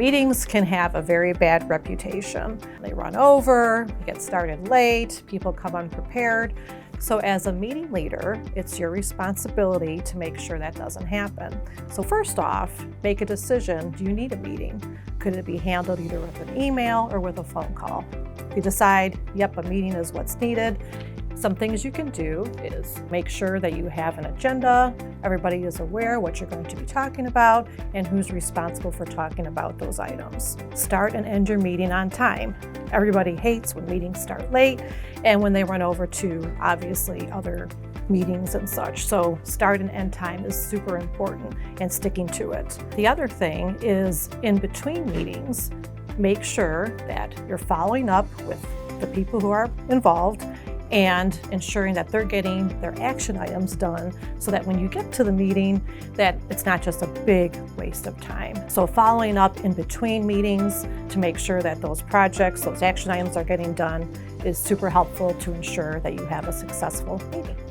Meetings can have a very bad reputation. They run over, get started late, people come unprepared. So as a meeting leader, it's your responsibility to make sure that doesn't happen. So first off, make a decision. Do you need a meeting? Could it be handled either with an email or with a phone call? If you decide, yep, a meeting is what's needed, some things you can do is make sure that you have an agenda, everybody is aware what you're going to be talking about and who's responsible for talking about those items. Start and end your meeting on time. Everybody hates when meetings start late and when they run over to obviously other meetings and such. So start and end time is super important and sticking to it. The other thing is in between meetings, make sure that you're following up with the people who are involved and ensuring that they're getting their action items done so that when you get to the meeting, that it's not just a big waste of time. So following up in between meetings to make sure that those projects, those action items are getting done is super helpful to ensure that you have a successful meeting.